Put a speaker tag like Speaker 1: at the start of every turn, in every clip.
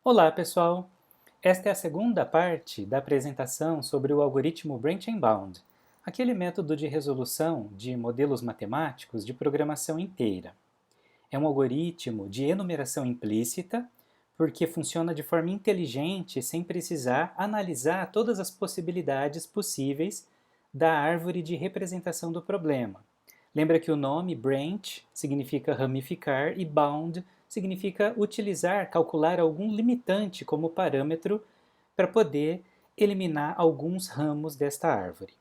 Speaker 1: Olá, pessoal! Esta é a segunda parte da apresentação sobre o algoritmo Branch and Bound, aquele método de resolução de modelos matemáticos de programação inteira. É um algoritmo de enumeração implícita, porque funciona de forma inteligente sem precisar analisar todas as possibilidades possíveis da árvore de representação do problema. Lembra que o nome branch significa ramificar e bound significa utilizar, calcular algum limitante como parâmetro para poder eliminar alguns ramos desta árvore.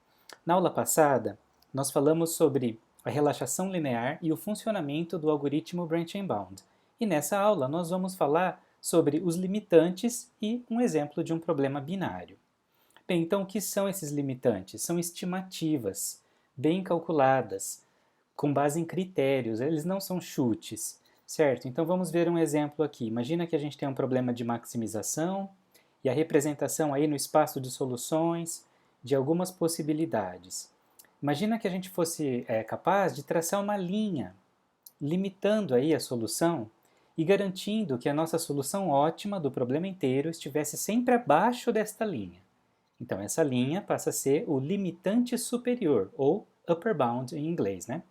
Speaker 1: Na aula passada, nós falamos sobre a relaxação linear e o funcionamento do algoritmo Branch and Bound. E nessa aula nós vamos falar sobre os limitantes e um exemplo de um problema binário. Bem, então o que são esses limitantes? São estimativas, bem calculadas, com base em critérios, eles não são chutes, certo? Então vamos ver um exemplo aqui. Imagina que a gente tem um problema de maximização e a representação aí no espaço de soluções de algumas possibilidades. Imagina que a gente fosse capaz de traçar uma linha, limitando aí a solução e garantindo que a nossa solução ótima do problema inteiro estivesse sempre abaixo desta linha. Então essa linha passa a ser o limitante superior, ou upper bound em inglês, né?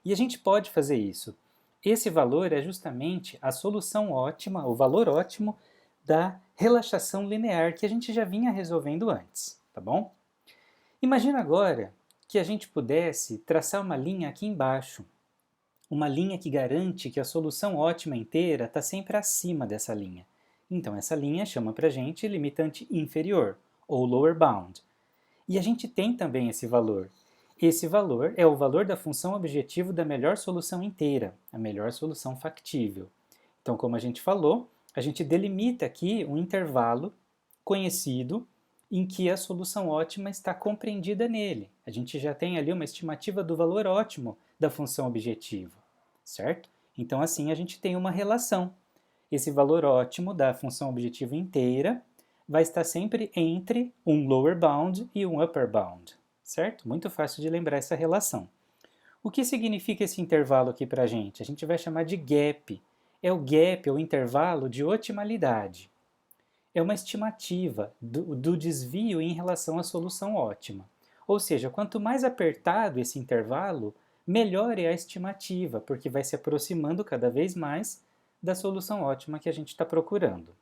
Speaker 1: E a gente pode fazer isso. Esse valor é justamente a solução ótima, o valor ótimo da relaxação linear que a gente já vinha resolvendo antes, tá bom? Imagina agora que a gente pudesse traçar uma linha aqui embaixo, uma linha que garante que a solução ótima inteira está sempre acima dessa linha. Então essa linha chama para a gente limitante inferior, ou lower bound. E a gente tem também esse valor. Esse valor é o valor da função objetivo da melhor solução inteira, a melhor solução factível. Então, como a gente falou, a gente delimita aqui um intervalo conhecido em que a solução ótima está compreendida nele. A gente já tem ali uma estimativa do valor ótimo da função objetivo, certo? Então, assim, a gente tem uma relação. Esse valor ótimo da função objetivo inteira vai estar sempre entre um lower bound e um upper bound, certo? Muito fácil de lembrar essa relação. O que significa esse intervalo aqui para a gente? A gente vai chamar de gap. É o gap, é o intervalo de otimalidade. É uma estimativa do desvio em relação à solução ótima. Ou seja, quanto mais apertado esse intervalo, melhor é a estimativa, porque vai se aproximando cada vez mais da solução ótima que a gente está procurando.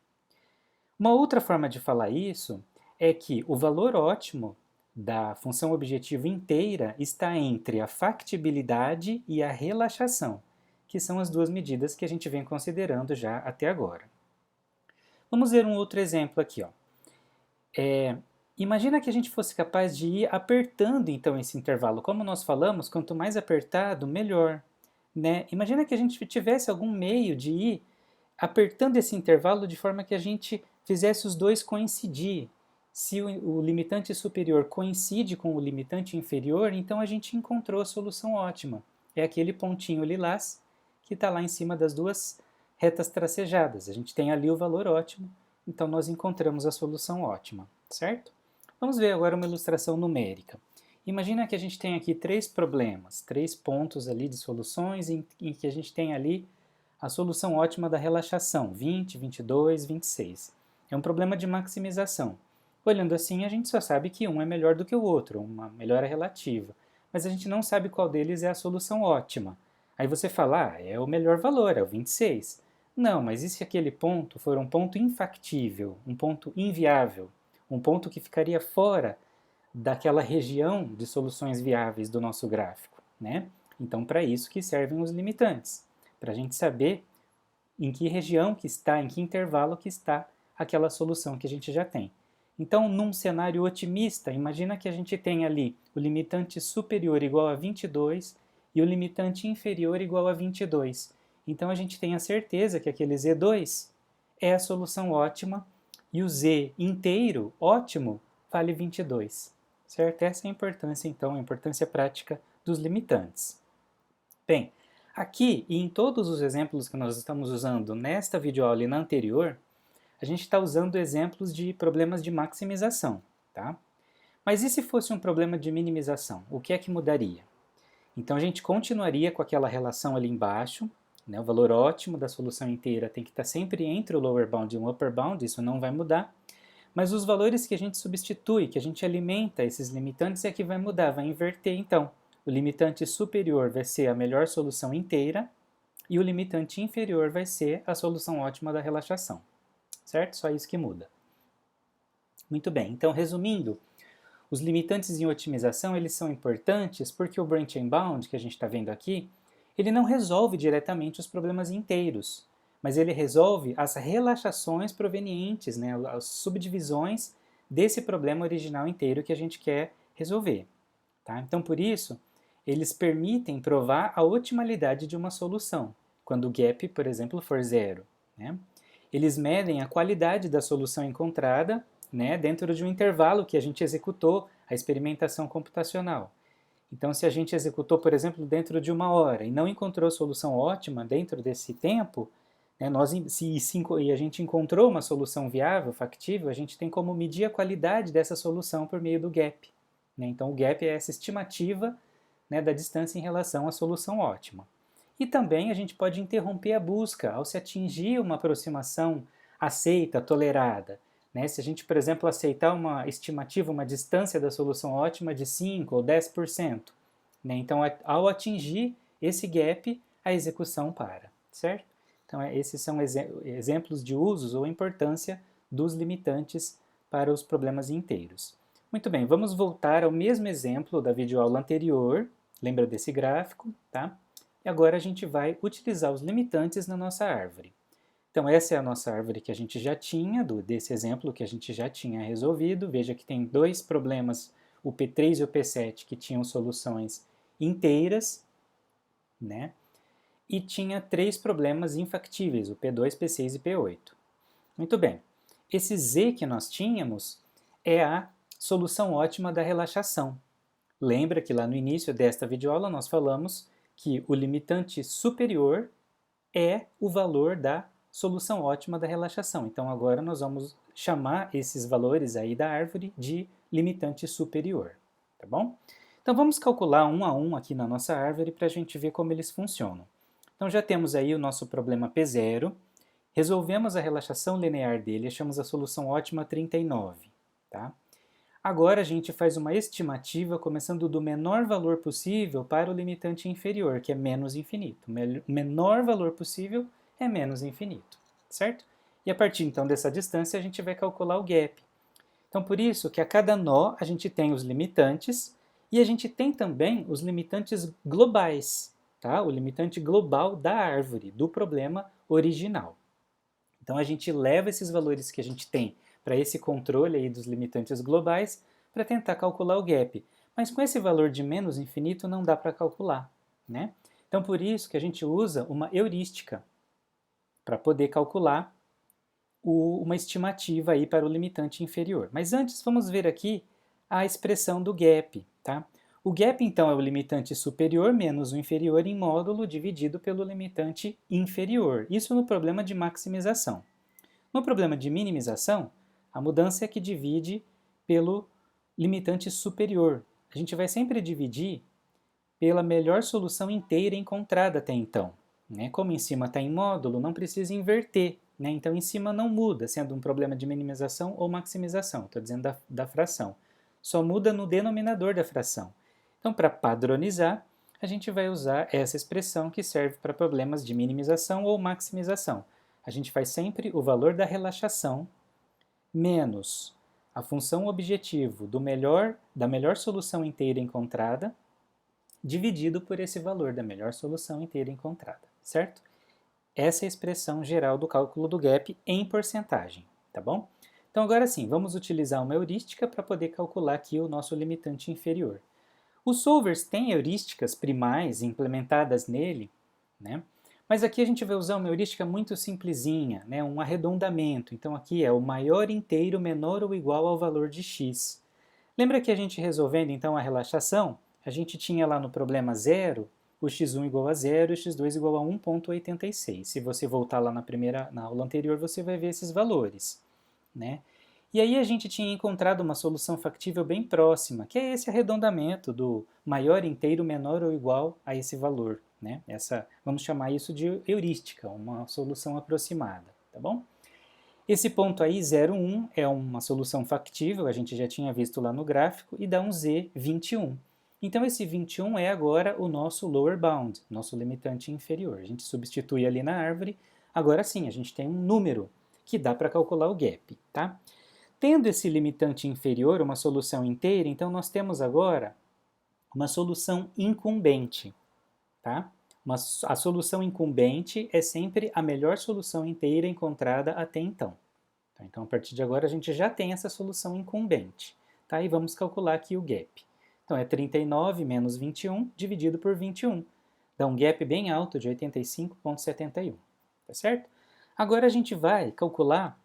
Speaker 1: Uma outra forma de falar isso é que o valor ótimo da função objetivo inteira está entre a factibilidade e a relaxação, que são as duas medidas que a gente vem considerando já até agora. Vamos ver um outro exemplo aqui. Imagina que a gente fosse capaz de ir apertando então esse intervalo. Como nós falamos, quanto mais apertado, melhor, né? Imagina que a gente tivesse algum meio de ir apertando esse intervalo de forma que a gente fizesse os dois coincidir. Se o limitante superior coincide com o limitante inferior, então a gente encontrou a solução ótima. É aquele pontinho lilás que está lá em cima das duas retas tracejadas. A gente tem ali o valor ótimo, então nós encontramos a solução ótima, certo? Vamos ver agora uma ilustração numérica. Imagina que a gente tem aqui três problemas, três pontos ali de soluções em que a gente tem ali a solução ótima da relaxação, 20, 22, 26. É um problema de maximização. Olhando assim, a gente só sabe que um é melhor do que o outro, uma melhora relativa. Mas a gente não sabe qual deles é a solução ótima. Aí você fala, é o melhor valor, é o 26. Não, mas e se aquele ponto for um ponto infactível, um ponto inviável, um ponto que ficaria fora daquela região de soluções viáveis do nosso gráfico, né? Então, para isso que servem os limitantes, para a gente saber em que região que está, em que intervalo que está aquela solução que a gente já tem. Então, num cenário otimista, imagina que a gente tem ali o limitante superior igual a 22 e o limitante inferior igual a 22. Então, a gente tem a certeza que aquele Z2 é a solução ótima e o Z inteiro, ótimo, vale 22. Certo? Essa é a importância, então, a importância prática dos limitantes. Bem, aqui e em todos os exemplos que nós estamos usando nesta videoaula e na anterior, a gente está usando exemplos de problemas de maximização, tá? Mas e se fosse um problema de minimização? O que é que mudaria? Então a gente continuaria com aquela relação ali embaixo, né? O valor ótimo da solução inteira tem que estar sempre entre o lower bound e o upper bound, isso não vai mudar. Mas os valores que a gente substitui, que a gente alimenta esses limitantes, é que vai mudar, vai inverter então. O limitante superior vai ser a melhor solução inteira e o limitante inferior vai ser a solução ótima da relaxação. Certo? Só isso que muda. Muito bem, então resumindo, os limitantes em otimização eles são importantes porque o branch and bound, que a gente está vendo aqui, ele não resolve diretamente os problemas inteiros, mas ele resolve as relaxações provenientes, né, as subdivisões desse problema original inteiro que a gente quer resolver. Tá? Então, por isso, eles permitem provar a otimalidade de uma solução, quando o gap, por exemplo, for zero. Né? Eles medem a qualidade da solução encontrada, né, dentro de um intervalo que a gente executou a experimentação computacional. Então, se a gente executou, por exemplo, dentro de 1 hora e não encontrou solução ótima dentro desse tempo, né, e a gente encontrou uma solução viável, factível, a gente tem como medir a qualidade dessa solução por meio do gap. Né? Então, o gap é essa estimativa, né, da distância em relação à solução ótima. E também a gente pode interromper a busca ao se atingir uma aproximação aceita, tolerada. Né? Se a gente, por exemplo, aceitar uma estimativa, uma distância da solução ótima de 5 ou 10%, né? Então, ao atingir esse gap, a execução para, certo? Então, esses são exemplos de usos ou importância dos limitantes para os problemas inteiros. Muito bem, vamos voltar ao mesmo exemplo da videoaula anterior, lembra desse gráfico, tá? E agora a gente vai utilizar os limitantes na nossa árvore. Então, essa é a nossa árvore que a gente já tinha, desse exemplo que a gente já tinha resolvido. Veja que tem dois problemas, o P3 e o P7, que tinham soluções inteiras, né? E tinha 3 problemas infactíveis, o P2, P6 e P8. Muito bem. Esse Z que nós tínhamos é a solução ótima da relaxação. Lembra que lá no início desta videoaula nós falamos que o limitante superior é o valor da solução ótima da relaxação. Então agora nós vamos chamar esses valores aí da árvore de limitante superior, tá bom? Então vamos calcular um a um aqui na nossa árvore para a gente ver como eles funcionam. Então já temos aí o nosso problema P0, resolvemos a relaxação linear dele, achamos a solução ótima 39, tá? Agora a gente faz uma estimativa começando do menor valor possível para o limitante inferior, que é menos infinito. O menor valor possível é menos infinito, certo? E a partir então dessa distância a gente vai calcular o gap. Então por isso que a cada nó a gente tem os limitantes e a gente tem também os limitantes globais, tá? O limitante global da árvore, do problema original. Então a gente leva esses valores que a gente tem para esse controle aí dos limitantes globais para tentar calcular o gap. Mas com esse valor de menos infinito não dá para calcular, né? Então por isso que a gente usa uma heurística para poder calcular uma estimativa aí para o limitante inferior. Mas antes vamos ver aqui a expressão do gap, tá? O gap então é o limitante superior menos o inferior em módulo dividido pelo limitante inferior. Isso no problema de maximização. No problema de minimização, a mudança é que divide pelo limitante superior. A gente vai sempre dividir pela melhor solução inteira encontrada até então. Né? Como em cima está em módulo, não precisa inverter. Né? Então, em cima não muda, sendo um problema de minimização ou maximização. Estou dizendo da fração. Só muda no denominador da fração. Então, para padronizar, a gente vai usar essa expressão que serve para problemas de minimização ou maximização. A gente faz sempre o valor da relaxação menos a função objetivo da melhor solução inteira encontrada, dividido por esse valor da melhor solução inteira encontrada, certo? Essa é a expressão geral do cálculo do gap em porcentagem, tá bom? Então agora sim, vamos utilizar uma heurística para poder calcular aqui o nosso limitante inferior. Os solvers têm heurísticas primais implementadas nele, né? Mas aqui a gente vai usar uma heurística muito simplesinha, né? Um arredondamento. Então aqui é o maior inteiro menor ou igual ao valor de x. Lembra que a gente resolvendo então a relaxação, a gente tinha lá no problema 0, o x1 igual a 0 e o x2 igual a 1,86. Se você voltar lá na aula anterior, você vai ver esses valores, né? E aí a gente tinha encontrado uma solução factível bem próxima, que é esse arredondamento do maior inteiro menor ou igual a esse valor, né? Vamos chamar isso de heurística, uma solução aproximada, tá bom? Esse ponto aí, 0, 1, é uma solução factível, a gente já tinha visto lá no gráfico, e dá um z 21. Então esse 21 é agora o nosso lower bound, nosso limitante inferior. A gente substitui ali na árvore, agora sim, a gente tem um número que dá para calcular o gap, tá? Tendo esse limitante inferior, uma solução inteira, então nós temos agora uma solução incumbente, tá? A solução incumbente é sempre a melhor solução inteira encontrada até então. Então, a partir de agora, a gente já tem essa solução incumbente. Tá? E vamos calcular aqui o gap. Então, é 39 menos 21 dividido por 21. Dá um gap bem alto de 85,71. Tá certo? Agora a gente vai calcular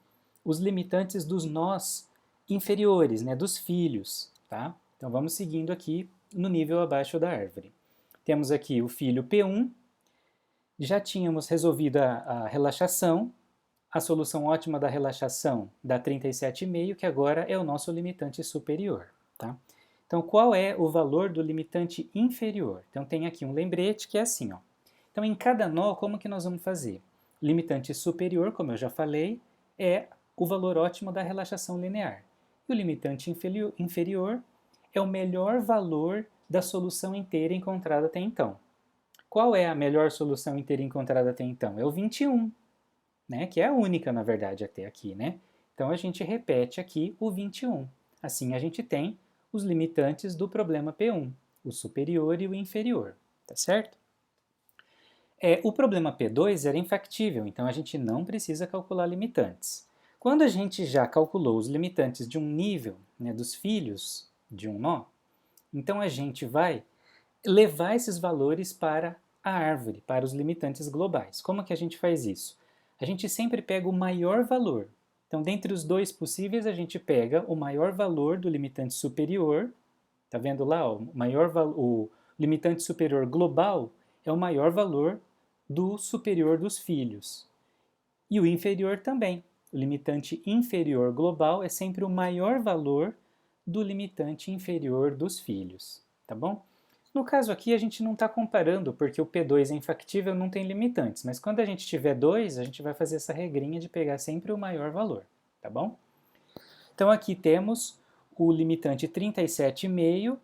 Speaker 1: os limitantes dos nós inferiores, né, dos filhos. Tá? Então, vamos seguindo aqui no nível abaixo da árvore. Temos aqui o filho P1, já tínhamos resolvido a relaxação, a solução ótima da relaxação dá 37,5, que agora é o nosso limitante superior. Tá? Então, qual é o valor do limitante inferior? Então, tem aqui um lembrete que é assim. Ó. Então, em cada nó, como que nós vamos fazer? O limitante superior, como eu já falei, é o valor ótimo da relaxação linear. E o limitante inferior é o melhor valor da solução inteira encontrada até então. Qual é a melhor solução inteira encontrada até então? É o 21, né? Que é a única, na verdade, até aqui, né? Então a gente repete aqui o 21. Assim a gente tem os limitantes do problema P1, o superior e o inferior, tá certo? O problema P2 era infactível, então a gente não precisa calcular limitantes. Quando a gente já calculou os limitantes de um nível, né, dos filhos de um nó, então a gente vai levar esses valores para a árvore, para os limitantes globais. Como que a gente faz isso? A gente sempre pega o maior valor. Então, dentre os dois possíveis, a gente pega o maior valor do limitante superior. Tá vendo lá? Ó, o limitante superior global é o maior valor do superior dos filhos. E o inferior também. O limitante inferior global é sempre o maior valor do limitante inferior dos filhos. Tá bom? No caso aqui, a gente não está comparando, porque o P2 é infactível, não tem limitantes, mas quando a gente tiver 2, a gente vai fazer essa regrinha de pegar sempre o maior valor, tá bom? Então aqui temos o limitante 37,5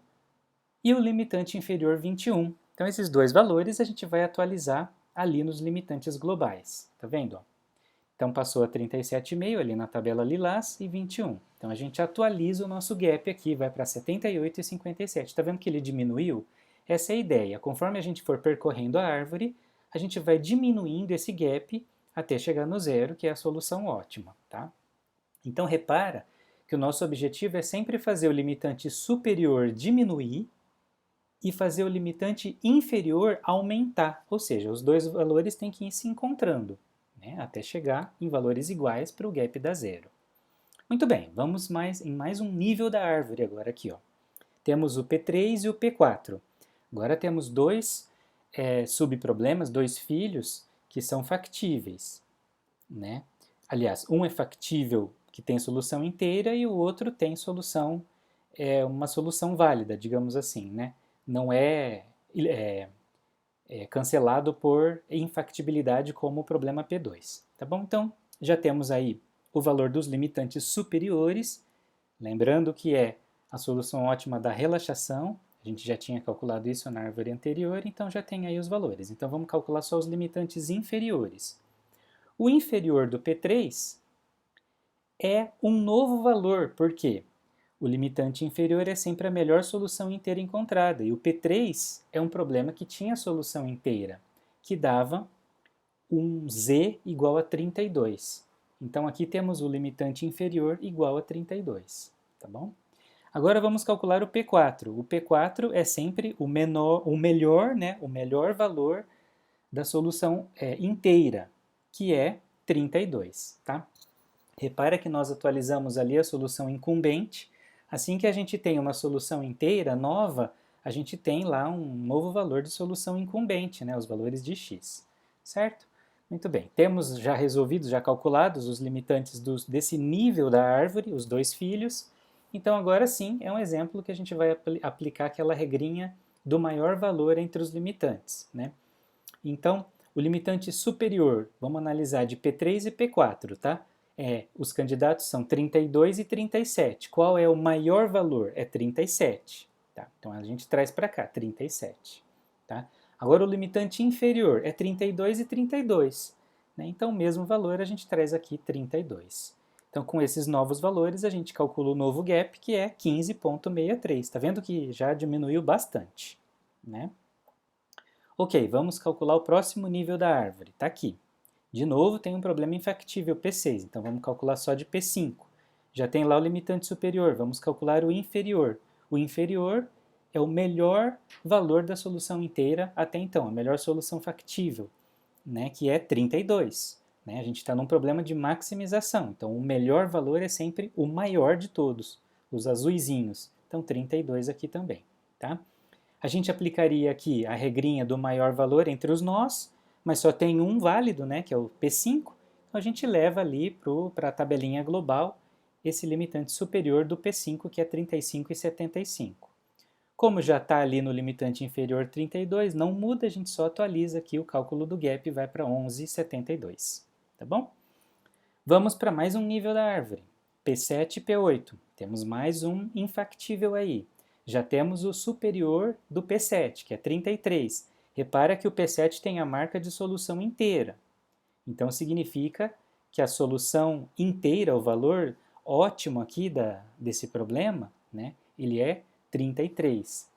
Speaker 1: e o limitante inferior 21. Então esses dois valores a gente vai atualizar ali nos limitantes globais, tá vendo? Então passou a 37,5 ali na tabela lilás e 21. Então a gente atualiza o nosso gap aqui, vai para 78 e 57. Está vendo que ele diminuiu? Essa é a ideia. Conforme a gente for percorrendo a árvore, a gente vai diminuindo esse gap até chegar no zero, que é a solução ótima. Tá? Então repara que o nosso objetivo é sempre fazer o limitante superior diminuir e fazer o limitante inferior aumentar. Ou seja, os dois valores têm que ir se encontrando, né, até chegar em valores iguais para o gap dar zero. Muito bem, vamos em mais um nível da árvore agora aqui. Ó. Temos o P3 e o P4. Agora temos dois subproblemas, dois filhos que são factíveis. Né? Aliás, um é factível que tem solução inteira e o outro tem solução, uma solução válida, digamos assim. Né? Não é cancelado por infactibilidade como o problema P2. Tá bom? Então, já temos aí o valor dos limitantes superiores, lembrando que é a solução ótima da relaxação, a gente já tinha calculado isso na árvore anterior, então já tem aí os valores. Então vamos calcular só os limitantes inferiores. O inferior do P3 é um novo valor, por quê? O limitante inferior é sempre a melhor solução inteira encontrada, e o P3 é um problema que tinha solução inteira, que dava um z igual a 32. Então aqui temos o limitante inferior igual a 32, tá bom? Agora vamos calcular o P4. O P4 é sempre o melhor, né, o melhor valor da solução inteira, que é 32, tá? Repara que nós atualizamos ali a solução incumbente. Assim que a gente tem uma solução inteira nova, a gente tem lá um novo valor de solução incumbente, né, os valores de x, certo? Muito bem, temos já resolvidos, já calculados os limitantes desse nível da árvore, os dois filhos. Então agora sim é um exemplo que a gente vai aplicar aquela regrinha do maior valor entre os limitantes, né? Então, o limitante superior, vamos analisar de P3 e P4, tá? Os candidatos são 32 e 37. Qual é o maior valor? É 37. Tá? Então, a gente traz para cá, 37. Tá? Agora, o limitante inferior é 32 e 32. Né? Então, o mesmo valor a gente traz aqui 32. Então, com esses novos valores, a gente calcula o novo gap, que é 15,63. Está vendo que já diminuiu bastante, né? Ok, vamos calcular o próximo nível da árvore. Está aqui. De novo, tem um problema infactível P6, então vamos calcular só de P5. Já tem lá o limitante superior, vamos calcular o inferior. O inferior é o melhor valor da solução inteira até então, a melhor solução factível, né, que é 32. Né? A gente está num problema de maximização, então o melhor valor é sempre o maior de todos, os azuizinhos. Então 32 aqui também. Tá? A gente aplicaria aqui a regrinha do maior valor entre os nós, mas só tem um válido, né, que é o P5, então a gente leva ali para a tabelinha global esse limitante superior do P5, que é 35,75. Como já está ali no limitante inferior 32, não muda, a gente só atualiza aqui o cálculo do gap e vai para 11,72. Tá bom? Vamos para mais um nível da árvore, P7 e P8. Temos mais um infactível aí. Já temos o superior do P7, que é 33. Repara que o P7 tem a marca de solução inteira. Então, significa que a solução inteira, o valor ótimo aqui desse problema, né, ele é 33.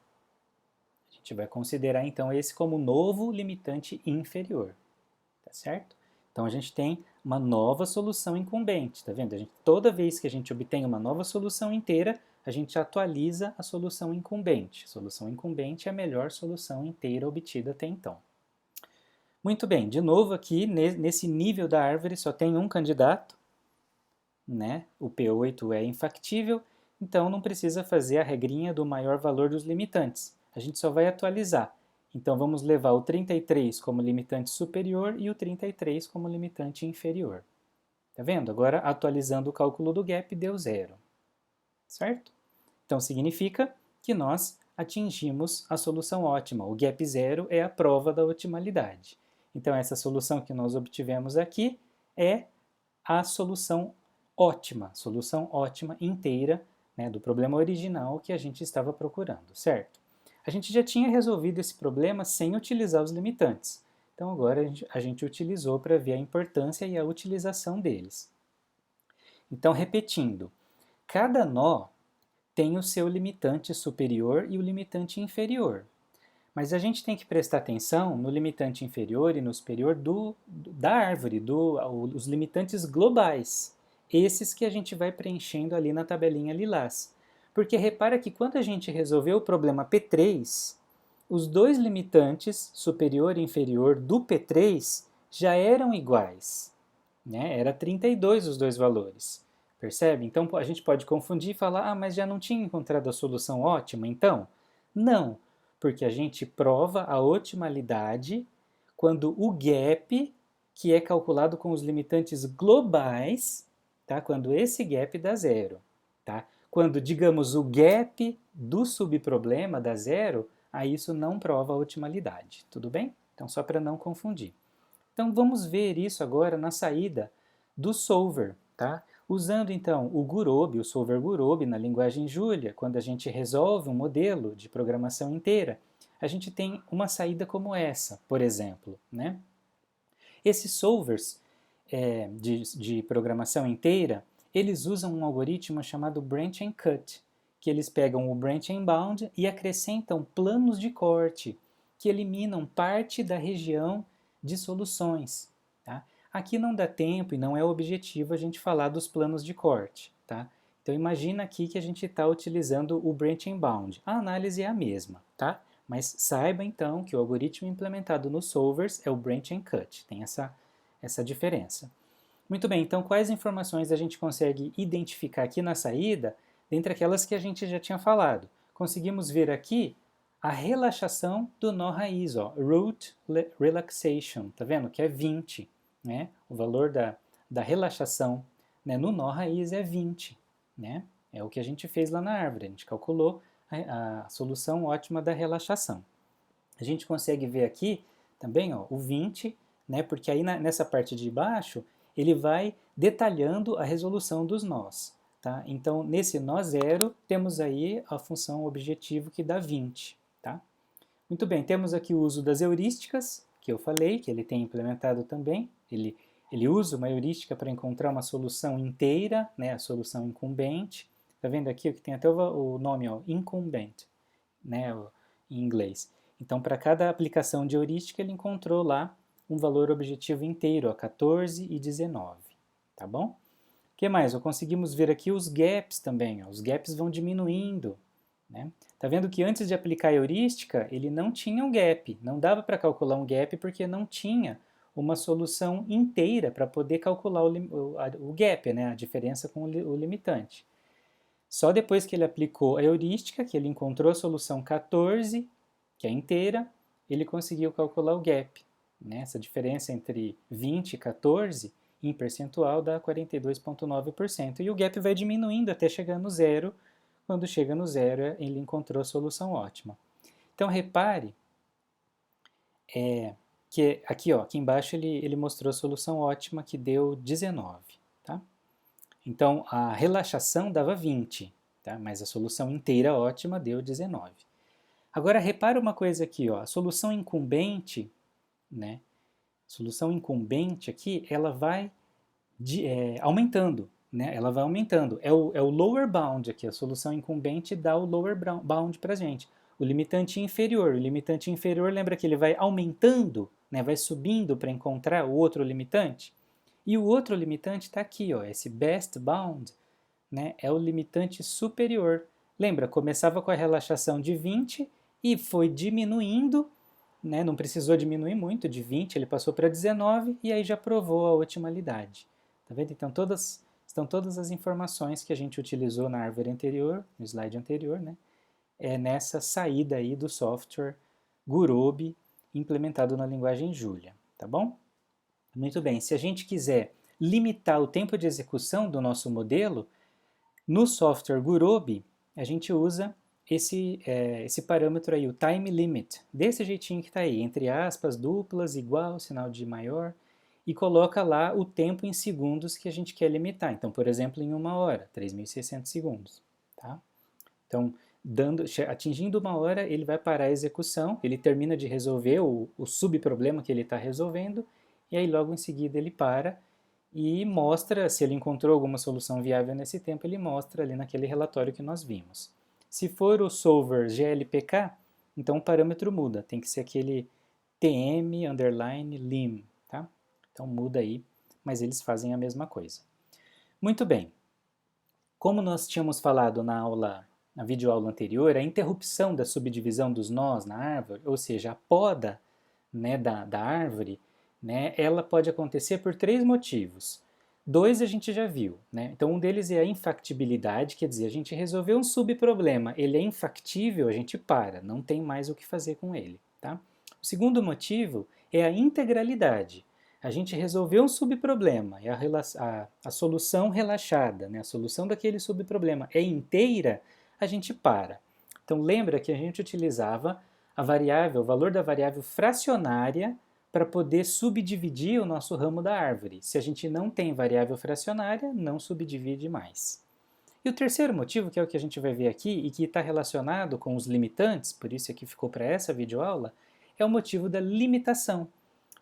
Speaker 1: A gente vai considerar, então, esse como novo limitante inferior. Tá certo? Então, a gente tem uma nova solução incumbente, tá vendo? Toda vez que a gente obtém uma nova solução inteira, a gente atualiza a solução incumbente. A solução incumbente é a melhor solução inteira obtida até então. Muito bem, de novo aqui, nesse nível da árvore só tem um candidato, né? O P8 é infactível, então não precisa fazer a regrinha do maior valor dos limitantes. A gente só vai atualizar. Então vamos levar o 33 como limitante superior e o 33 como limitante inferior. Tá vendo? Agora, atualizando o cálculo do gap, deu zero. Certo? Então significa que nós atingimos a solução ótima. O gap zero é a prova da otimalidade. Então essa solução que nós obtivemos aqui é a solução ótima inteira, né, do problema original que a gente estava procurando, certo? A gente já tinha resolvido esse problema sem utilizar os limitantes. Então agora a gente utilizou para ver a importância e a utilização deles. Então, repetindo, cada nó tem o seu limitante superior e o limitante inferior. Mas a gente tem que prestar atenção no limitante inferior e no superior da árvore, os limitantes globais. Esses que a gente vai preenchendo ali na tabelinha lilás. Porque repara que quando a gente resolveu o problema P3, os dois limitantes, superior e inferior, do P3 já eram iguais. Né? Era 32 os dois valores. Percebe? Então a gente pode confundir e falar, mas já não tinha encontrado a solução ótima, então? Não, porque a gente prova a otimalidade quando o gap, que é calculado com os limitantes globais, tá? Quando esse gap dá zero. Tá? Quando, digamos, o gap do subproblema dá zero, aí isso não prova a otimalidade. Tudo bem? Então, só para não confundir. Então, vamos ver isso agora na saída do solver. Tá? Usando, então, o Gurobi, o solver Gurobi, na linguagem Julia, quando a gente resolve um modelo de programação inteira, a gente tem uma saída como essa, por exemplo. Né? Esses solvers de programação inteira, eles usam um algoritmo chamado branch and cut, que eles pegam o branch and bound e acrescentam planos de corte, que eliminam parte da região de soluções. Tá? Aqui não dá tempo e não é o objetivo a gente falar dos planos de corte. Tá? Então imagina aqui que a gente está utilizando o branch and bound. A análise é a mesma, tá? Mas saiba então que o algoritmo implementado nos solvers é o branch and cut, tem essa diferença. Muito bem, então quais informações a gente consegue identificar aqui na saída, dentre aquelas que a gente já tinha falado? Conseguimos ver aqui a relaxação do nó raiz, ó, root relaxation, tá vendo? Que é 20, né? O valor da relaxação, né, no nó raiz é 20, né? É o que a gente fez lá na árvore, a gente calculou a solução ótima da relaxação. A gente consegue ver aqui também, ó, o 20, né, porque aí nessa parte de baixo ele vai detalhando a resolução dos nós. Tá? Então, nesse nó zero, temos aí a função objetivo que dá 20. Tá? Muito bem, temos aqui o uso das heurísticas, que eu falei, que ele tem implementado também. Ele usa uma heurística para encontrar uma solução inteira, né, a solução incumbente. Está vendo aqui que tem até o nome, ó, incumbent, né, em inglês. Então, para cada aplicação de heurística, ele encontrou lá um valor objetivo inteiro, ó, 14 e 19. Tá bom? O que mais? Conseguimos ver aqui os gaps também. Ó. Os gaps vão diminuindo. Né? Tá vendo que antes de aplicar a heurística, ele não tinha um gap. Não dava para calcular um gap porque não tinha uma solução inteira para poder calcular o gap, né? A diferença com o limitante. Só depois que ele aplicou a heurística, que ele encontrou a solução 14, que é inteira, ele conseguiu calcular o gap. Né? Essa diferença entre 20 e 14, em percentual, dá 42,9%. E o gap vai diminuindo até chegar no zero. Quando chega no zero, ele encontrou a solução ótima. Então, repare que aqui embaixo ele mostrou a solução ótima que deu 19. Tá? Então, a relaxação dava 20, tá? Mas a solução inteira ótima deu 19. Agora, repara uma coisa aqui, ó, a solução incumbente, né? A solução incumbente aqui, ela vai aumentando, né? Ela vai aumentando. É o lower bound aqui, a solução incumbente dá o lower bound para a gente. O limitante inferior, lembra que ele vai aumentando, né? Vai subindo para encontrar o outro limitante? E o outro limitante está aqui, ó, esse best bound, né? É o limitante superior. Lembra, começava com a relaxação de 20 e foi diminuindo, né? Não precisou diminuir muito, de 20 ele passou para 19 e aí já provou a otimalidade. Tá vendo? Então estão todas as informações que a gente utilizou na árvore anterior, no slide anterior, né? Nessa saída aí do software Gurobi implementado na linguagem Julia, tá bom? Muito bem, se a gente quiser limitar o tempo de execução do nosso modelo, no software Gurobi a gente usa esse parâmetro aí, o time limit, desse jeitinho que está aí, entre aspas, duplas, igual, sinal de maior, e coloca lá o tempo em segundos que a gente quer limitar. Então, por exemplo, em 1 hora, 3.600 segundos. Tá? Então, atingindo 1 hora, ele vai parar a execução, ele termina de resolver o subproblema que ele está resolvendo, e aí logo em seguida ele para e mostra, se ele encontrou alguma solução viável nesse tempo, ele mostra ali naquele relatório que nós vimos. Se for o solver glpk, então o parâmetro muda, tem que ser aquele tm_lim, tá? Então muda aí, mas eles fazem a mesma coisa. Muito bem. Como nós tínhamos falado na videoaula anterior, a interrupção da subdivisão dos nós na árvore, ou seja, a poda, né, da árvore, né, ela pode acontecer por 3 motivos. 2 a gente já viu, né? Então um deles é a infactibilidade, quer dizer, a gente resolveu um subproblema, ele é infactível, a gente para, não tem mais o que fazer com ele. Tá? O segundo motivo é a integralidade. A gente resolveu um subproblema e a solução relaxada, né, a solução daquele subproblema é inteira, a gente para. Então lembra que a gente utilizava a variável, o valor da variável fracionária para poder subdividir o nosso ramo da árvore. Se a gente não tem variável fracionária, não subdivide mais. E o terceiro motivo, que é o que a gente vai ver aqui e que está relacionado com os limitantes, por isso aqui ficou para essa videoaula, é o motivo da limitação.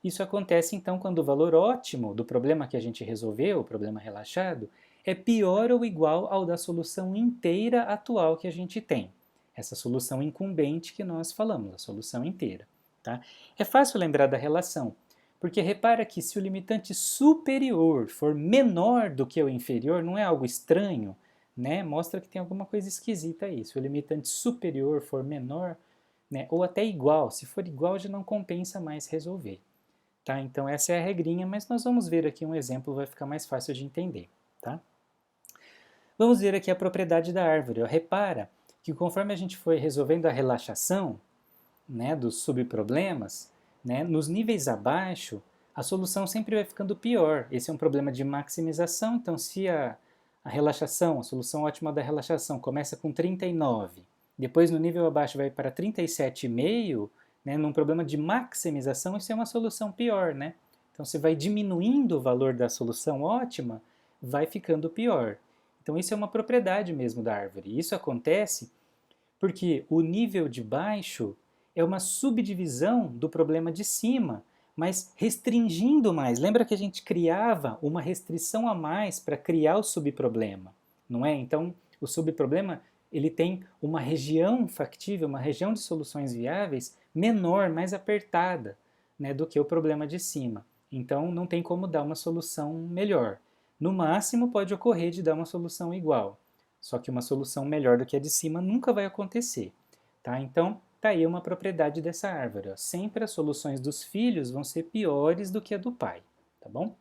Speaker 1: Isso acontece então quando o valor ótimo do problema que a gente resolveu, o problema relaxado, é pior ou igual ao da solução inteira atual que a gente tem. Essa solução incumbente que nós falamos, a solução inteira. Tá? É fácil lembrar da relação, porque repara que se o limitante superior for menor do que o inferior, não é algo estranho, né? Mostra que tem alguma coisa esquisita aí. Se o limitante superior for menor, né, ou até igual, se for igual já não compensa mais resolver. Tá? Então essa é a regrinha, mas nós vamos ver aqui um exemplo, vai ficar mais fácil de entender. Tá? Vamos ver aqui a propriedade da árvore. Ó. Repara que conforme a gente foi resolvendo a relaxação, né, dos subproblemas, né, nos níveis abaixo, a solução sempre vai ficando pior. Esse é um problema de maximização, então se a relaxação, a solução ótima da relaxação começa com 39, depois no nível abaixo vai para 37,5, né? Num problema de maximização, isso é uma solução pior, né? Então, você vai diminuindo o valor da solução ótima, vai ficando pior. Então, isso é uma propriedade mesmo da árvore. Isso acontece porque o nível de baixo é uma subdivisão do problema de cima, mas restringindo mais. Lembra que a gente criava uma restrição a mais para criar o subproblema, não é? Então, o subproblema ele tem uma região factível, uma região de soluções viáveis menor, mais apertada, né, do que o problema de cima. Então, não tem como dar uma solução melhor. No máximo, pode ocorrer de dar uma solução igual. Só que uma solução melhor do que a de cima nunca vai acontecer. Tá? Então, tá aí uma propriedade dessa árvore. Ó. Sempre as soluções dos filhos vão ser piores do que a do pai. Tá bom?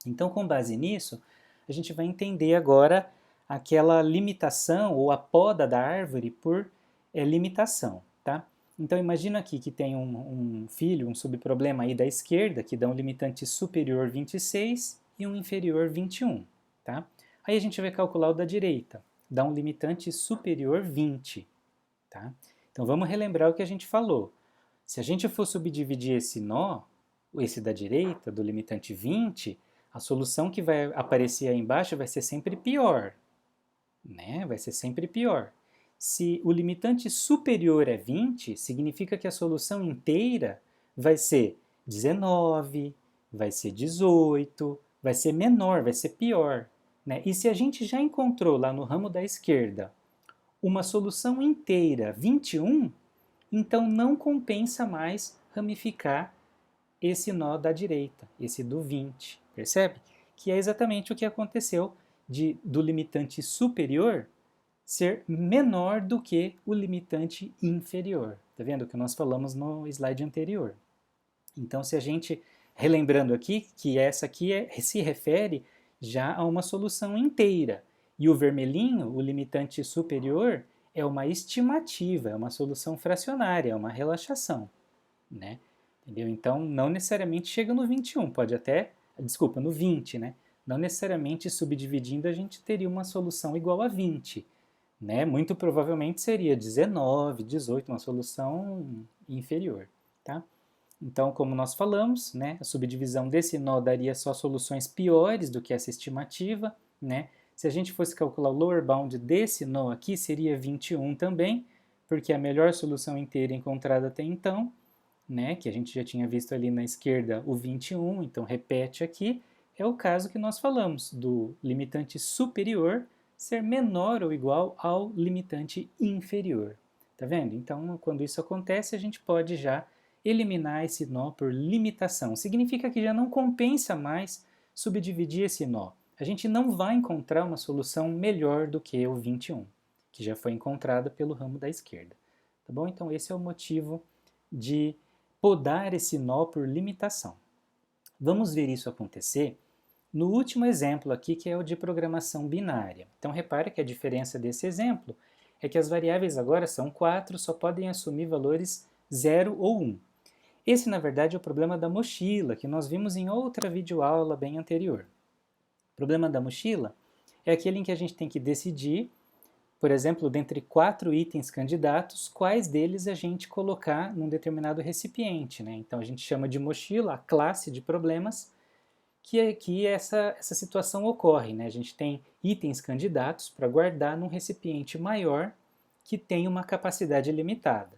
Speaker 1: Então, com base nisso, a gente vai entender agora aquela limitação ou a poda da árvore por limitação. Tá? Então, imagina aqui que tem um filho, um subproblema aí da esquerda, que dá um limitante superior 26 e um inferior 21. Tá? Aí a gente vai calcular o da direita, dá um limitante superior 20. Tá? Então vamos relembrar o que a gente falou. Se a gente for subdividir esse nó, esse da direita, do limitante 20, a solução que vai aparecer aí embaixo vai ser sempre pior. Né? Vai ser sempre pior. Se o limitante superior é 20, significa que a solução inteira vai ser 19, vai ser 18, vai ser menor, vai ser pior. Né? E se a gente já encontrou lá no ramo da esquerda uma solução inteira 21, então não compensa mais ramificar esse nó da direita, esse do 20, percebe? Que é exatamente o que aconteceu do limitante superior ser menor do que o limitante inferior. Tá vendo o que nós falamos no slide anterior? Então, se a gente, relembrando aqui, que essa aqui se refere já a uma solução inteira. E o vermelhinho, o limitante superior, é uma estimativa, é uma solução fracionária, é uma relaxação. Né? Entendeu? Então, não necessariamente chega no 21, pode até, desculpa, no 20, né? Não necessariamente subdividindo a gente teria uma solução igual a 20. Né? Muito provavelmente seria 19, 18, uma solução inferior. Tá? Então, como nós falamos, né, a subdivisão desse nó daria só soluções piores do que essa estimativa. Né? Se a gente fosse calcular o lower bound desse nó aqui, seria 21 também, porque a melhor solução inteira encontrada até então, né, que a gente já tinha visto ali na esquerda o 21, então repete aqui, é o caso que nós falamos, do limitante superior ser menor ou igual ao limitante inferior. Tá vendo? Então, quando isso acontece, a gente pode já eliminar esse nó por limitação. Significa que já não compensa mais subdividir esse nó. A gente não vai encontrar uma solução melhor do que o 21, que já foi encontrada pelo ramo da esquerda. Tá bom? Então, esse é o motivo de podar esse nó por limitação. Vamos ver isso acontecer no último exemplo aqui, que é o de programação binária. Então, repare que a diferença desse exemplo é que as variáveis agora são 4, só podem assumir valores 0 ou 1. Esse, na verdade, é o problema da mochila, que nós vimos em outra videoaula bem anterior. O problema da mochila é aquele em que a gente tem que decidir, por exemplo, dentre 4 itens candidatos, quais deles a gente colocar num determinado recipiente. Né? Então, a gente chama de mochila a classe de problemas que essa situação ocorre. Né? A gente tem itens candidatos para guardar num recipiente maior que tem uma capacidade limitada.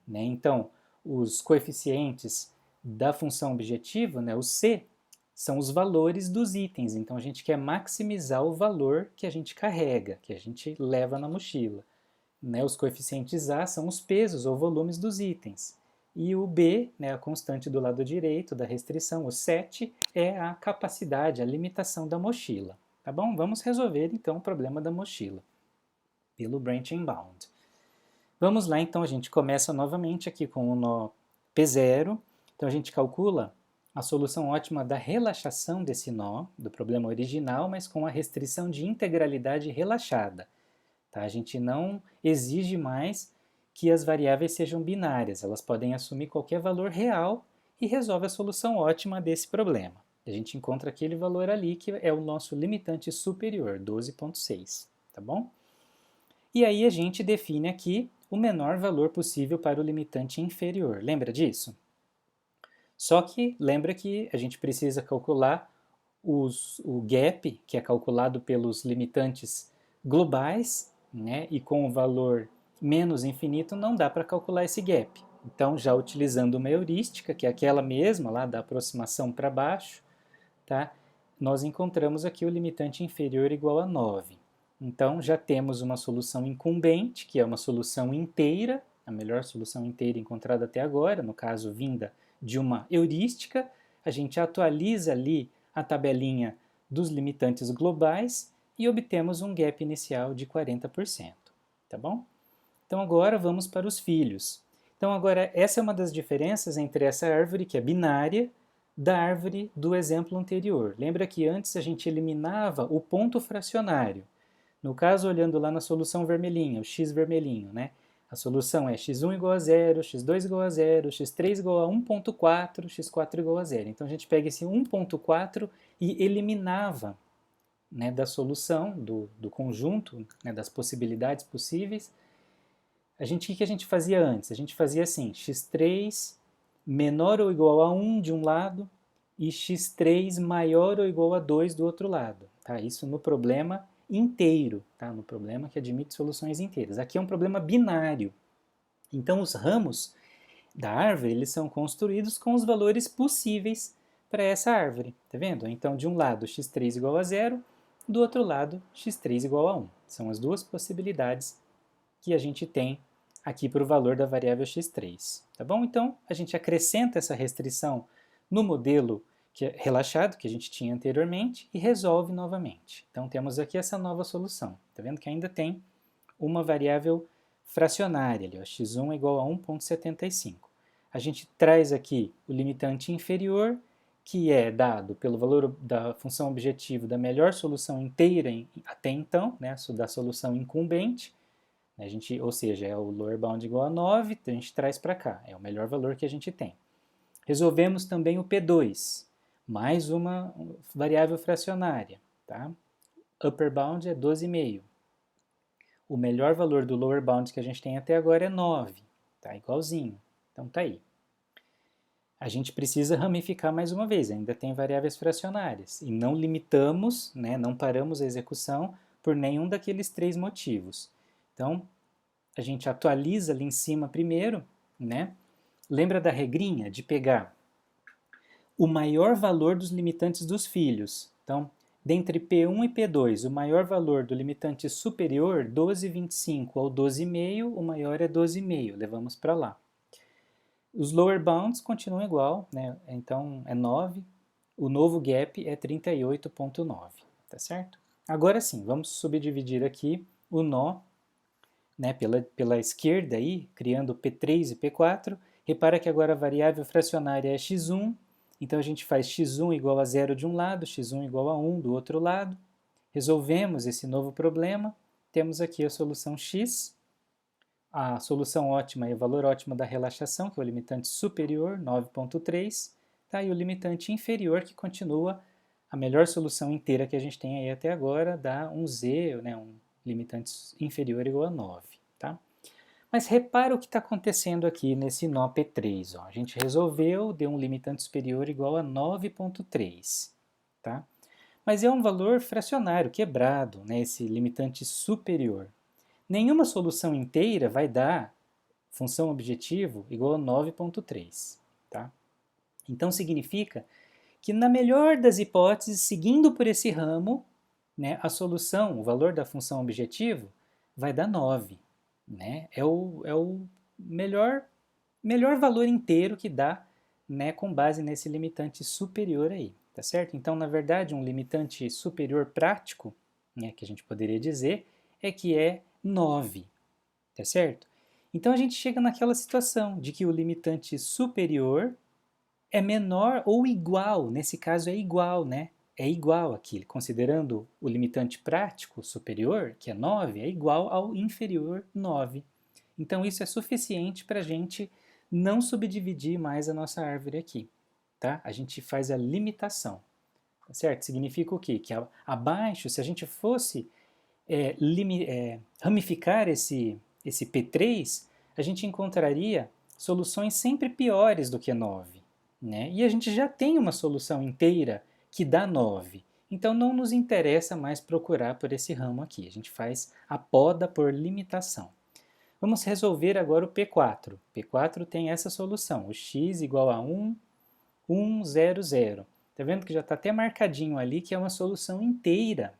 Speaker 1: Né? Então, os coeficientes da função objetiva, né, o C, são os valores dos itens. Então, a gente quer maximizar o valor que a gente carrega, que a gente leva na mochila. Né? Os coeficientes A são os pesos ou volumes dos itens. E o B, né, a constante do lado direito da restrição, o 7, é a capacidade, a limitação da mochila. Tá bom? Vamos resolver então o problema da mochila pelo branching bound. Vamos lá, então a gente começa novamente aqui com o nó P0. Então a gente calcula a solução ótima da relaxação desse nó, do problema original, mas com a restrição de integralidade relaxada. Tá? A gente não exige mais que as variáveis sejam binárias, elas podem assumir qualquer valor real e resolve a solução ótima desse problema. A gente encontra aquele valor ali que é o nosso limitante superior, 12,6, tá bom? E aí a gente define aqui o menor valor possível para o limitante inferior. Lembra disso? Só que lembra que a gente precisa calcular o gap, que é calculado pelos limitantes globais, né? E com o valor menos infinito não dá para calcular esse gap. Então, já utilizando uma heurística, que é aquela mesma lá da aproximação para baixo, tá? Nós encontramos aqui o limitante inferior igual a 9. Então, já temos uma solução incumbente, que é uma solução inteira, a melhor solução inteira encontrada até agora, no caso, vinda de uma heurística. A gente atualiza ali a tabelinha dos limitantes globais e obtemos um gap inicial de 40%, tá bom? Então, agora vamos para os filhos. Então, agora, essa é uma das diferenças entre essa árvore, que é binária, da árvore do exemplo anterior. Lembra que antes a gente eliminava o ponto fracionário. No caso, olhando lá na solução vermelhinha, o x vermelhinho, né? A solução é x1 igual a 0, x2 igual a 0, x3 igual a 1.4, x4 igual a 0. Então, a gente pega esse 1.4 e eliminava, né, da solução, do conjunto, né, das possibilidades possíveis. O que a gente fazia antes? A gente fazia assim, x3 menor ou igual a 1 de um lado e x3 maior ou igual a 2 do outro lado. Tá? Isso no problema inteiro, tá? No problema que admite soluções inteiras. Aqui é um problema binário. Então, os ramos da árvore eles são construídos com os valores possíveis para essa árvore. Tá vendo? Então, de um lado, x3 igual a 0, do outro lado, x3 igual a 1. São as duas possibilidades que a gente tem aqui para o valor da variável x3. Tá bom? Então, a gente acrescenta essa restrição no modelo relaxado que a gente tinha anteriormente e resolve novamente. Então, temos aqui essa nova solução. Tá vendo que ainda tem uma variável fracionária ali, ó, x1 é igual a 1,75. A gente traz aqui o limitante inferior, que é dado pelo valor da função objetivo da melhor solução inteira até então, né, da solução incumbente. Ou seja, é o lower bound igual a 9, então a gente traz para cá, é o melhor valor que a gente tem. Resolvemos também o P2, mais uma variável fracionária. Tá? Upper bound é 12,5. O melhor valor do lower bound que a gente tem até agora é 9, tá? Igualzinho. Então tá aí. A gente precisa ramificar mais uma vez, ainda tem variáveis fracionárias. E não limitamos, né, não paramos a execução por nenhum daqueles três motivos. Então, a gente atualiza ali em cima primeiro, né? Lembra da regrinha de pegar o maior valor dos limitantes dos filhos. Então, dentre P1 e P2, o maior valor do limitante superior, 12,25 ou 12,5, o maior é 12,5, levamos para lá. Os lower bounds continuam igual, né? Então é 9, o novo gap é 38,9, tá certo? Agora sim, vamos subdividir aqui o nó, né, pela esquerda aí, criando P3 e P4. Repara que agora a variável fracionária é x1, então a gente faz x1 igual a 0 de um lado, x1 igual a 1 do outro lado. Resolvemos esse novo problema, temos aqui a solução x. A solução ótima é o valor ótimo da relaxação, que é o limitante superior, 9,3, tá? E o limitante inferior, que continua a melhor solução inteira que a gente tem aí até agora, dá um z, né, um limitante inferior igual a 9. Tá? Mas repara o que está acontecendo aqui nesse nó P3. Ó. A gente resolveu, deu um limitante superior igual a 9,3. Tá? Mas é um valor fracionário, quebrado, né, esse limitante superior. Nenhuma solução inteira vai dar função objetivo igual a 9,3. Tá? Então significa que na melhor das hipóteses, seguindo por esse ramo, né, a solução, o valor da função objetivo, vai dar 9. Né? É o melhor valor inteiro que dá, né, com base nesse limitante superior aí. Tá certo? Então, na verdade, um limitante superior prático, né, que a gente poderia dizer, é que é 9. Tá certo? Então, a gente chega naquela situação de que o limitante superior é menor ou igual, nesse caso é igual, né? É igual aqui, considerando o limitante prático superior, que é 9, é igual ao inferior 9. Então isso é suficiente para a gente não subdividir mais a nossa árvore aqui. Tá? A gente faz a limitação. Tá certo? Significa o quê? Que abaixo, se a gente fosse ramificar esse P3, a gente encontraria soluções sempre piores do que 9. Né? E a gente já tem uma solução inteira que dá 9. Então não nos interessa mais procurar por esse ramo aqui. A gente faz a poda por limitação. Vamos resolver agora o P4. P4 tem essa solução, o x igual a 1, 1, 0, 0. Tá vendo que já está até marcadinho ali que é uma solução inteira.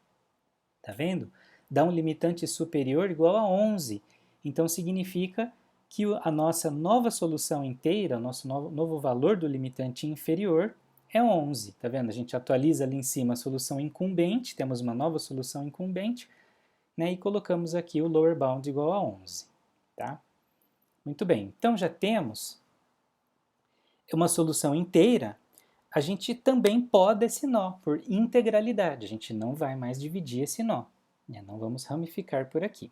Speaker 1: Tá vendo? Dá um limitante superior igual a 11. Então significa que a nossa nova solução inteira, o nosso novo valor do limitante inferior é 11. Tá vendo? A gente atualiza ali em cima a solução incumbente, temos uma nova solução incumbente, né, e colocamos aqui o lower bound igual a 11. Tá? Muito bem, então já temos uma solução inteira, a gente também poda esse nó por integralidade, a gente não vai mais dividir esse nó, né? Não vamos ramificar por aqui.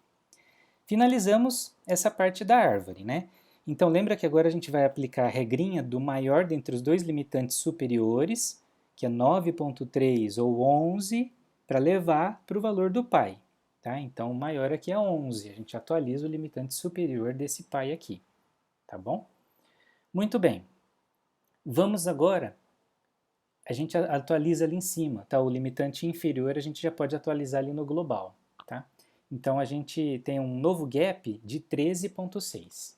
Speaker 1: Finalizamos essa parte da árvore, né? Então lembra que agora a gente vai aplicar a regrinha do maior dentre os dois limitantes superiores, que é 9,3 ou 11, para levar para o valor do pai. Tá? Então o maior aqui é 11, a gente atualiza o limitante superior desse pai aqui. Tá bom? Muito bem. Vamos agora, a gente atualiza ali em cima, tá? O limitante inferior a gente já pode atualizar ali no global, tá? Então a gente tem um novo gap de 13,6.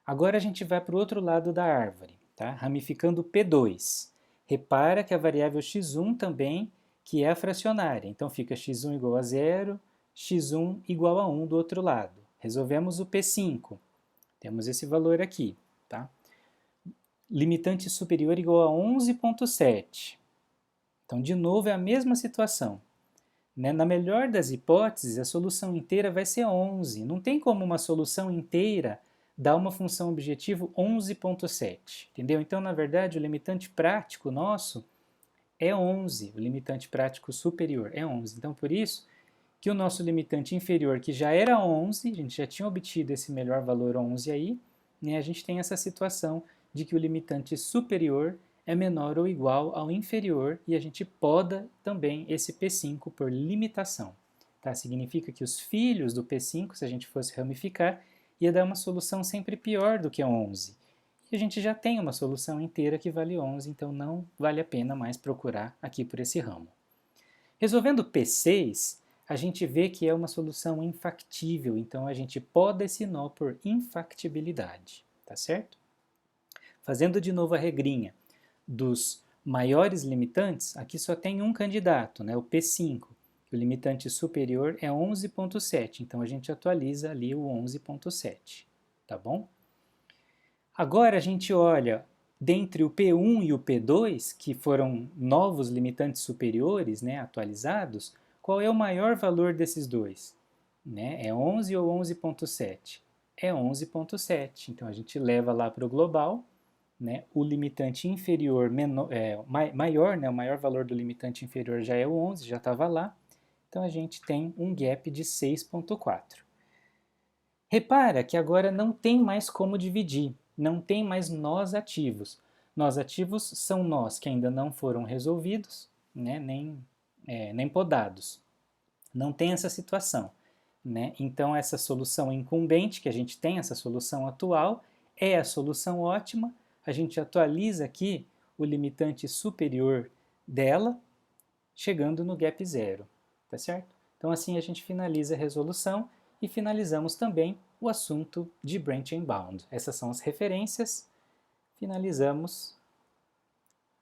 Speaker 1: Agora a gente vai para o outro lado da árvore, tá? Ramificando P2. Repara que a variável x1 também, que é a fracionária. Então fica x1 igual a 0, x1 igual a 1 do outro lado. Resolvemos o P5. Temos esse valor aqui, tá? Limitante superior igual a 11,7. Então, de novo, é a mesma situação. Né? Na melhor das hipóteses, a solução inteira vai ser 11. Não tem como uma solução inteira dar uma função objetivo 11,7. Entendeu? Então, na verdade, o limitante prático nosso é 11. O limitante prático superior é 11. Então, por isso que o nosso limitante inferior, que já era 11, a gente já tinha obtido esse melhor valor 11 aí, né? A gente tem essa situação de que o limitante superior é menor ou igual ao inferior e a gente poda também esse P5 por limitação. Tá? Significa que os filhos do P5, se a gente fosse ramificar, ia dar uma solução sempre pior do que 11. E a gente já tem uma solução inteira que vale 11, então não vale a pena mais procurar aqui por esse ramo. Resolvendo P6, a gente vê que é uma solução infactível, então a gente poda esse nó por infactibilidade, tá certo? Fazendo de novo a regrinha dos maiores limitantes, aqui só tem um candidato, né, o P5. O limitante superior é 11,7, então a gente atualiza ali o 11,7, tá bom? Agora a gente olha, dentre o P1 e o P2, que foram novos limitantes superiores, né, atualizados, qual é o maior valor desses dois? Né? É 11 ou 11,7? É 11,7, então a gente leva lá para o global, né, o limitante inferior maior, né, o maior valor do limitante inferior já é o 11, já estava lá, então a gente tem um gap de 6,4. Repara que agora não tem mais como dividir, não tem mais nós ativos. Nós ativos são nós que ainda não foram resolvidos, né, nem podados. Não tem essa situação. Né? Então essa solução incumbente que a gente tem, essa solução atual, é a solução ótima. A gente atualiza aqui o limitante superior dela, chegando no gap zero, tá certo? Então assim a gente finaliza a resolução e finalizamos também o assunto de branching bound. Essas são as referências. Finalizamos.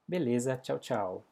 Speaker 1: Beleza, tchau, tchau.